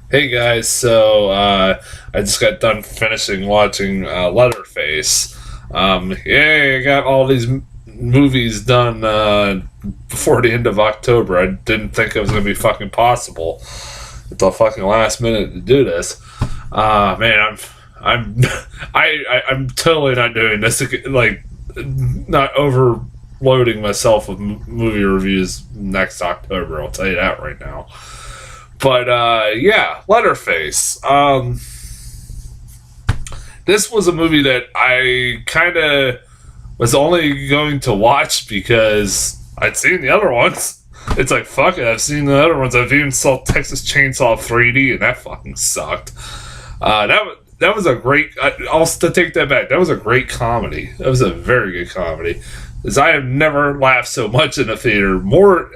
Hey guys, I just got done finishing watching Leatherface. I got all these movies done before the end of October. I didn't think it was gonna be fucking possible at the fucking last minute to do this. Man, I'm I'm totally not doing this. Like, not overloading myself with movie reviews next October. I'll tell you that right now. But yeah, Leatherface. This was a movie that I kind of was only going to watch because I'd seen the other ones. It's like, fuck it, I've seen the other ones. I've even saw Texas Chainsaw 3D, and that fucking sucked. That was a great. I'll take that back. That was a great comedy. That was a very good comedy. As I have never laughed so much in a theater.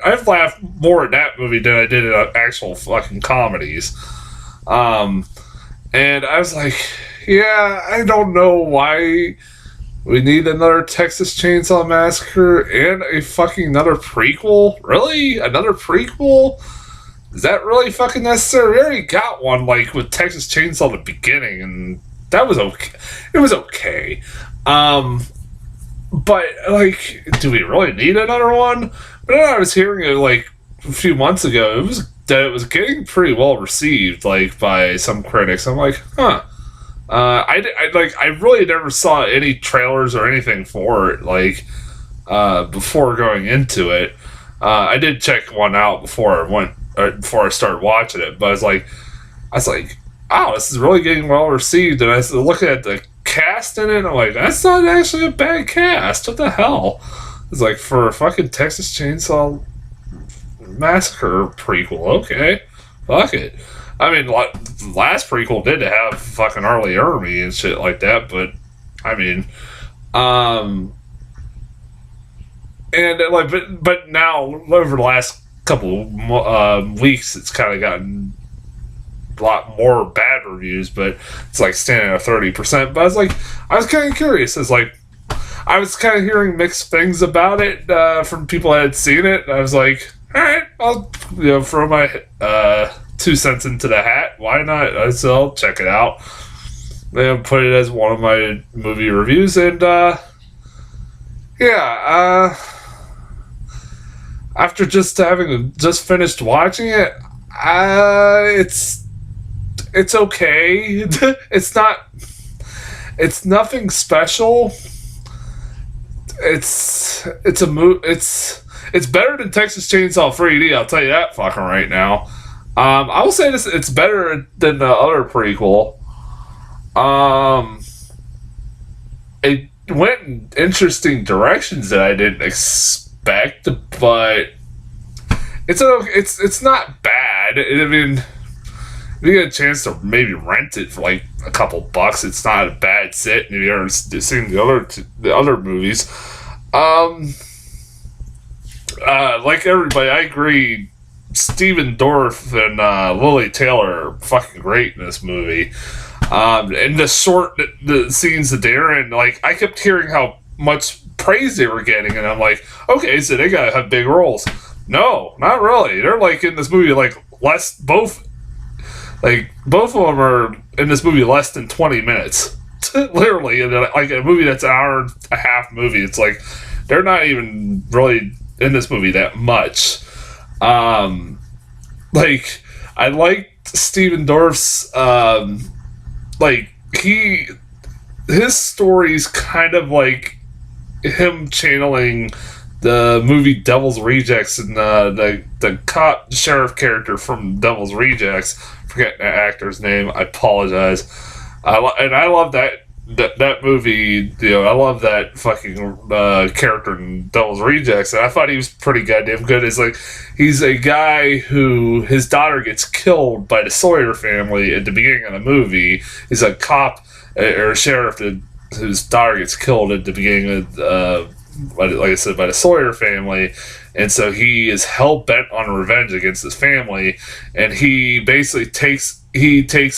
I've laughed more at that movie than I did at actual fucking comedies. Um, and I was like, yeah, I don't know why we need another Texas Chainsaw Massacre and a fucking another prequel. Really, another prequel? Is that really fucking necessary? We already got one, like with Texas Chainsaw at the beginning, and that was okay. It was okay. Um, but like, do we really need another one? But then I was hearing it like a few months ago. It was getting pretty well received, like by some critics. I'm like, huh. I really never saw any trailers or anything for it, like before going into it. I did check one out before I started watching it, but I was like, oh, this is really getting well received. And I was looking at the cast in it, and I'm like, that's not actually a bad cast. What the hell? It's like, for a fucking Texas Chainsaw Massacre prequel, okay, fuck it. I mean, last prequel did have fucking Arlie Ermy and shit like that, but I mean, um, and like, but now over the last couple weeks, it's kind of gotten a lot more bad reviews, but it's like standing at 30%. But I was kind of curious. It's like, I was kind of hearing mixed things about it from people that had seen it. I was like, all right, I'll throw my 2 cents into the hat. Why not? So I'll check it out. Then put it as one of my movie reviews, and yeah. After just having just finished watching it, it's okay. It's not. It's nothing special. It's better than Texas Chainsaw 3D. I'll tell you that fucking right now. I will say this: it's better than the other prequel. Um, it went in interesting directions that I didn't expect, but it's not bad. I mean, if you get a chance to maybe rent it for like a couple bucks, it's not a bad sit. If you ever seen the other movies, um, like everybody, I agree. Steven Dorff and Lily Taylor are fucking great in this movie. And the scenes that they're in, like, I kept hearing how much praise they were getting, and I'm like, okay, so they gotta have big roles. No, not really. They're like in this movie, like both of them are in this movie less than 20 minutes. Literally, like a movie that's an hour and a half movie. It's like they're not even really in this movie that much. Like, I liked Steven Dorff's like his story's kind of like him channeling the movie Devil's Rejects, and the cop sheriff character from Devil's Rejects. Forget the actor's name. I apologize. I love that movie. I love that fucking character in Devil's Rejects, and I thought he was pretty goddamn good. It's like, he's a guy who his daughter gets killed by the Sawyer family at the beginning of the movie. He's a cop or a sheriff whose daughter gets killed at the beginning of like I said, by the Sawyer family, and so he is hell bent on revenge against his family, and he basically takes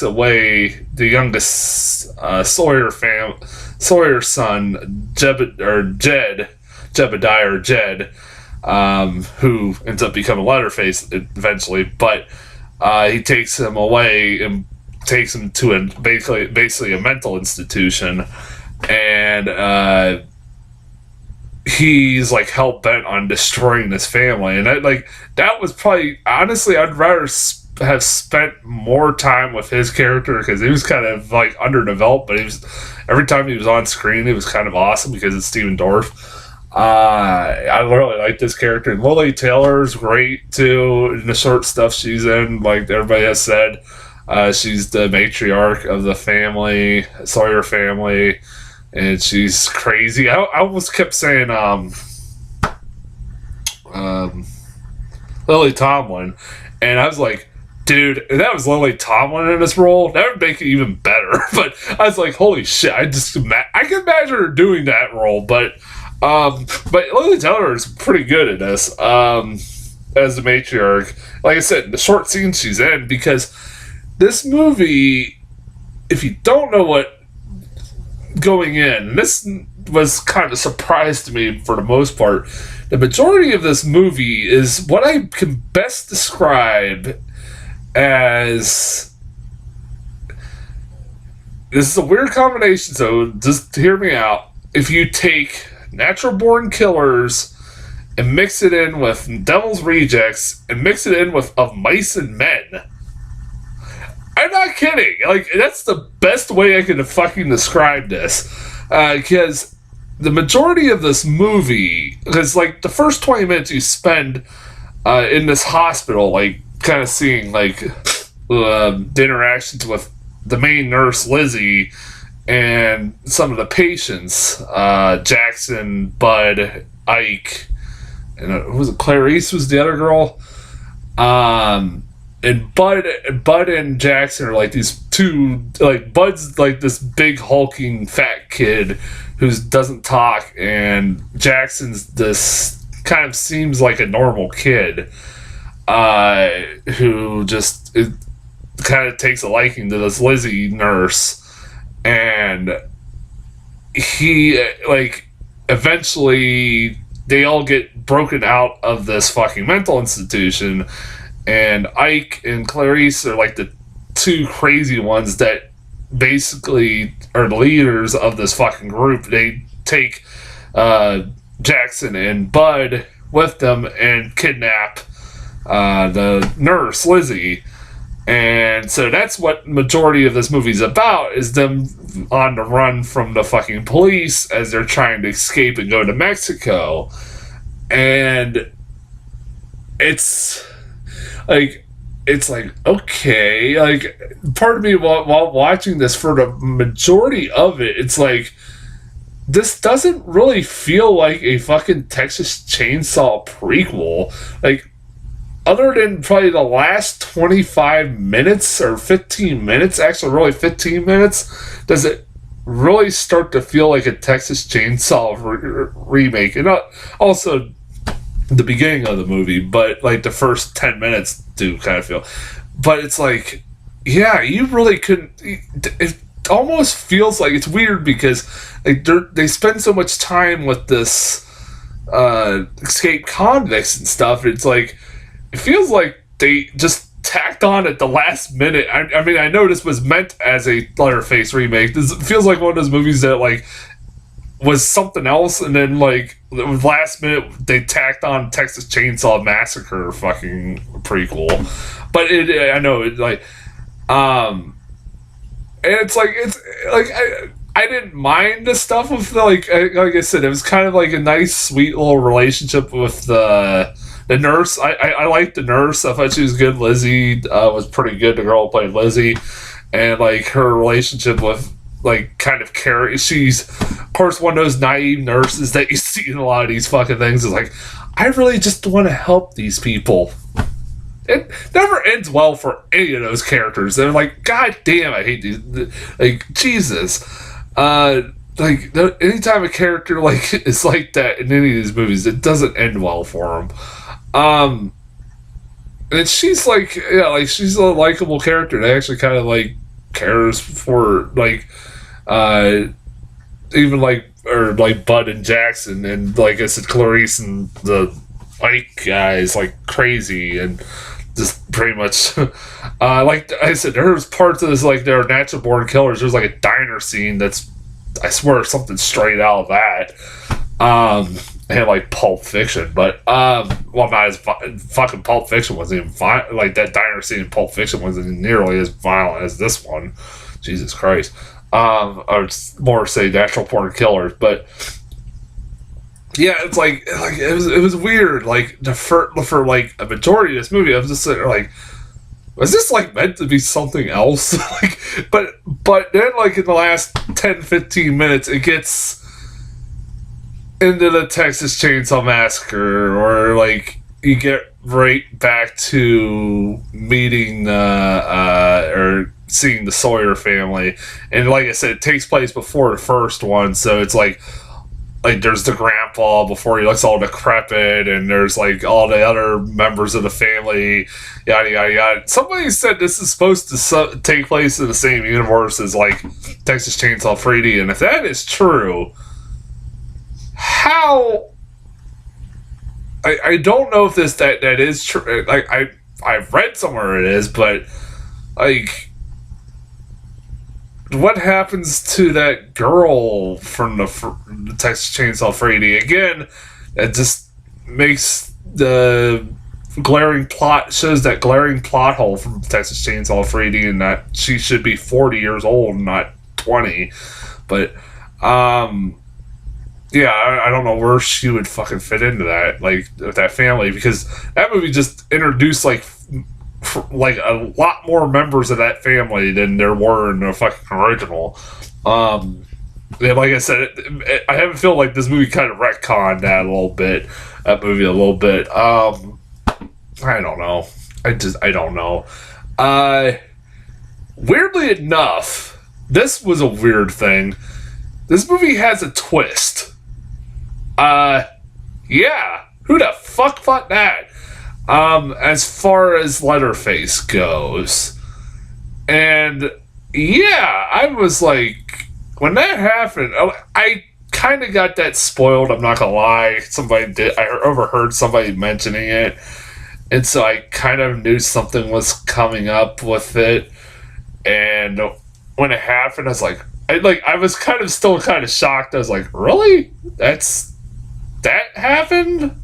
away the youngest Sawyer son, Jebediah, who ends up becoming Leatherface eventually. But he takes him away and takes him to basically a mental institution, and he's like hell bent on destroying his family. And that was probably, honestly, I'd rather have spent more time with his character, because he was kind of like underdeveloped, but every time he was on screen, he was kind of awesome because it's Stephen Dorff. I really like this character, and Lily Taylor's great too in the short stuff she's in. Like everybody has said, she's the matriarch of the family, Sawyer family, and she's crazy. I almost kept saying Lily Tomlin, and I was like, dude, if that was Lily Tomlin in this role, that would make it even better. But I was like, holy shit, I can imagine her doing that role. But Lily Taylor is pretty good at this as the matriarch. Like I said, the short scene she's in, because this movie, if you don't know what going in, this was kind of a surprise to me for the most part. The majority of this movie is what I can best describe as, this is a weird combination, so just hear me out. If you take natural born killers and mix it in with Devil's Rejects and mix it in with Of Mice and Men, I'm not kidding. Like, that's the best way I can fucking describe this. Because the majority of this movie, because like the first 20 minutes you spend in this hospital, like kind of seeing like the interactions with the main nurse, Lizzie, and some of the patients, Jackson, Bud, Ike, and who was it? Clarice was the other girl. And Bud and Jackson are like these two, like Bud's like this big hulking fat kid who doesn't talk, and Jackson's this kind of seems like a normal kid who just kind of takes a liking to this Lizzie nurse, and he like eventually they all get broken out of this fucking mental institution. And Ike and Clarice are like the two crazy ones that basically are the leaders of this fucking group. They take Jackson and Bud with them and kidnap the nurse, Lizzie. And so that's what majority of this movie's about, is them on the run from the fucking police as they're trying to escape and go to Mexico. And it's like, okay, like, part of me while watching this for the majority of it, it's like, this doesn't really feel like a fucking Texas Chainsaw prequel. Like, other than probably the last 25 minutes or 15 minutes, actually really 15 minutes, does it really start to feel like a Texas Chainsaw remake. And also the beginning of the movie, but like the first 10 minutes do kind of feel. But it's like, yeah, you really couldn't. It almost feels like it's weird because like they spend so much time with this escaped convicts and stuff. It's like, it feels like they just tacked on at the last minute. I mean, I know this was meant as a Leatherface remake. This feels like one of those movies that like was something else, and then like last minute they tacked on Texas Chainsaw Massacre fucking prequel. But I know it like, and it's like I didn't mind the stuff with the, like I said, it was kind of like a nice sweet little relationship with the nurse. I liked the nurse. I thought she was good. Lizzie was pretty good. The girl who played Lizzie, and like her relationship with like kind of Carrie. She's of course one of those naive nurses that you see in a lot of these fucking things. Is like, I really just want to help these people. It never ends well for any of those characters. They're like, God damn, I hate these. Like, Jesus. Like, anytime a character like is like that in any of these movies, it doesn't end well for them. And she's like, yeah, like she's a likable character that actually kind of like cares for like, even like, or like Bud and Jackson, and like I said, Clarice and the Ike guys like crazy, and just pretty much, like I said, there's parts of this like they're natural born killers. There's like a diner scene that's, I swear, something straight out of that. And like Pulp Fiction, but well, not as fucking Pulp Fiction wasn't even like that diner scene in Pulp Fiction wasn't nearly as violent as this one. Jesus Christ. Or more say natural born killers, but yeah, it's like it was weird. Like for like a majority of this movie, I was just sitting there like, was this like meant to be something else? Like, but then like in the last 10-15 minutes, it gets into the Texas Chainsaw Massacre, or like you get right back to meeting or seeing the Sawyer family, and like I said, it takes place before the first one, so it's like there's the grandpa before he looks all decrepit, and there's like all the other members of the family, yada yada yada. Somebody said this is supposed to take place in the same universe as like Texas Chainsaw 3D, and if that is true, how I don't know if that is true. Like I've read somewhere it is, but like what happens to that girl from the Texas Chainsaw 3D? Again, it just makes the shows that glaring plot hole from Texas Chainsaw 3D, and that she should be 40 years old, not 20. But yeah, I don't know where she would fucking fit into that, like, with that family, because that movie just introduced, like a lot more members of that family than there were in the fucking original. And like I said, I have a feel like this movie kind of retconned that movie a little bit. I don't know. I don't know. Weirdly enough, this was a weird thing. This movie has a twist. Yeah, who the fuck thought that? As far as Leatherface goes. And yeah, I was like, when that happened, I kind of got that spoiled, I'm not gonna lie. I overheard somebody mentioning it, and so I kind of knew something was coming up with it. And when it happened, I was like, I was still kind of shocked. I was like, really? That happened?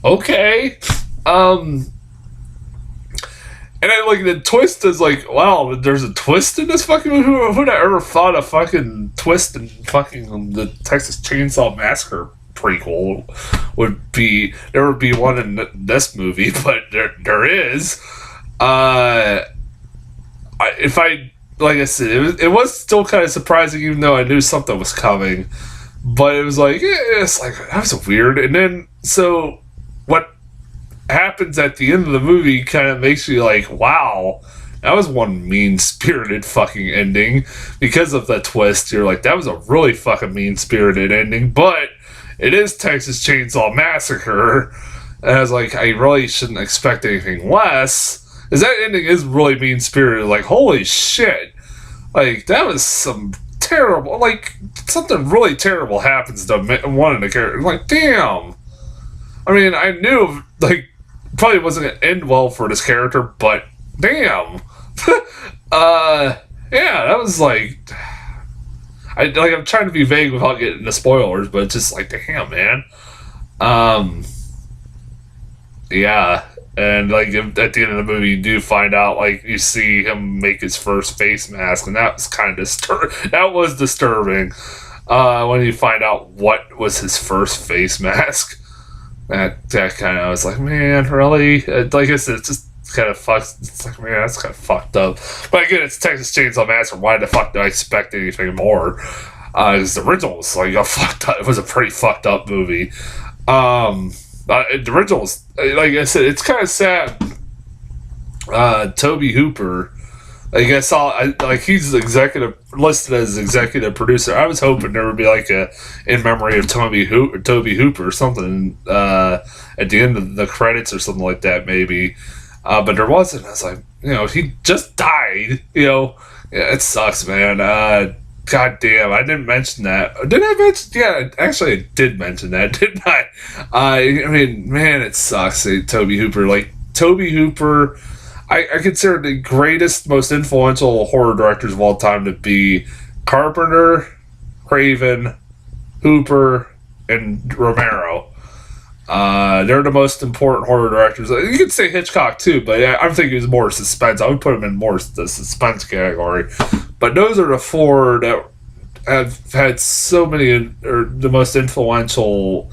Okay. And I like the twist is like, wow, there's a twist in this fucking movie. Who would I ever thought a fucking twist in fucking the Texas Chainsaw Massacre prequel would be? There would be one in this movie, but there is. Like I said, it was still kind of surprising, even though I knew something was coming. But it was like, it's like, that was weird. And then, so what happens at the end of the movie kind of makes you like, wow, that was one mean-spirited fucking ending. Because of the twist, you're like, that was a really fucking mean-spirited ending. But it is Texas Chainsaw Massacre. And I was like, I really shouldn't expect anything less. Because that ending is really mean-spirited. Like, holy shit. Like, that was some terrible, like, something really terrible happens to one of the characters. Like, damn. I mean, I knew, like, probably wasn't going to end well for this character, but damn. Yeah, that was like, I'm trying to be vague without getting into spoilers, but it's just like, damn, man. Yeah. And, like, at the end of the movie, you do find out, like, you see him make his first face mask, and that was kind of disturbing. When you find out what was his first face mask. That kind of, I was like, man, really? Like I said, it's just kind of fucked. It's like, man, that's kind of fucked up. But again, it's Texas Chainsaw Massacre. Why the fuck do I expect anything more? Because the original was, like, fucked up. It was a pretty fucked up movie. The original was, like I said, it's kind of sad. Toby Hooper, like I saw, like he's listed as executive producer. I was hoping there would be like a in memory of Toby Hooper or something at the end of the credits or something like that, maybe. But there wasn't. I was like, he just died. Yeah, it sucks, man. God damn, I didn't mention that. Did I mention? Yeah, actually, I did mention that, didn't I? I mean, man, it sucks. Toby Hooper, like, Tobe Hooper, I consider the greatest, most influential horror directors of all time to be Carpenter, Craven, Hooper, and Romero. They're the most important horror directors. You could say Hitchcock too, but I'm thinking it's more suspense. I would put him in more the suspense category. But those are the four that have had so many, or the most influential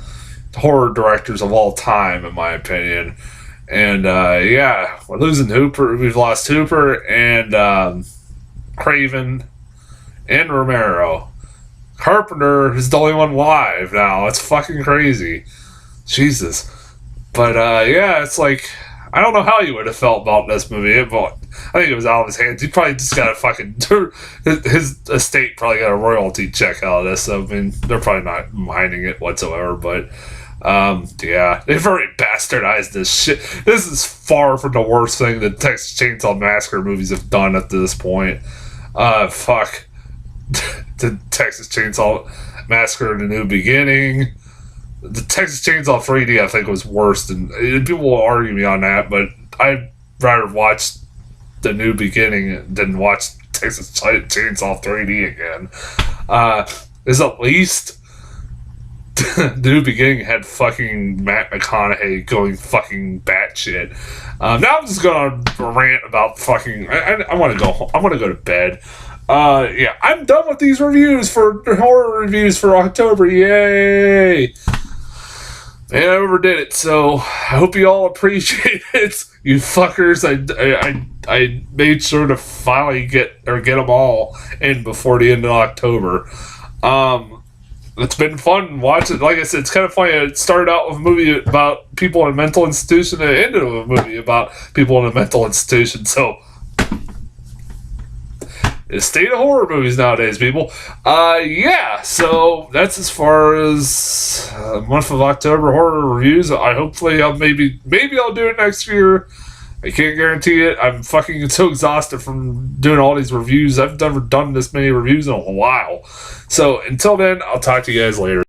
horror directors of all time, in my opinion. And yeah, we're losing Hooper. We've lost Hooper and Craven and Romero. Carpenter is the only one live now. It's fucking crazy. Jesus. But yeah, it's like, I don't know how you would have felt about this movie, but I think it was out of his hands. He probably just got a fucking, his estate probably got a royalty check out of this. So, I mean, they're probably not minding it whatsoever, but yeah, they've already bastardized this shit. This is far from the worst thing that Texas Chainsaw Massacre movies have done up to this point. Fuck. The Texas Chainsaw Massacre: The New Beginning. The Texas Chainsaw 3D, I think, was worse than... People will argue me on that, but I'd rather watch The New Beginning than watch Texas Chainsaw 3D again. Is at least... The New Beginning had fucking Matt McConaughey going fucking batshit. Now I'm just gonna rant about fucking... I want to go home. I want to go to bed. Yeah, I'm done with these reviews for horror reviews for October. Yay! And I overdid it, so I hope you all appreciate it, you fuckers. I made sure to finally get them all in before the end of October. It's been fun watching. Like I said, it's kind of funny. It started out with a movie about people in a mental institution, and it ended with a movie about people in a mental institution. So, the state of horror movies nowadays, people. Yeah, so that's as far as month of October horror reviews. Hopefully I'll maybe I'll do it next year. I can't guarantee it. I'm fucking so exhausted from doing all these reviews. I've never done this many reviews in a while. So until then, I'll talk to you guys later.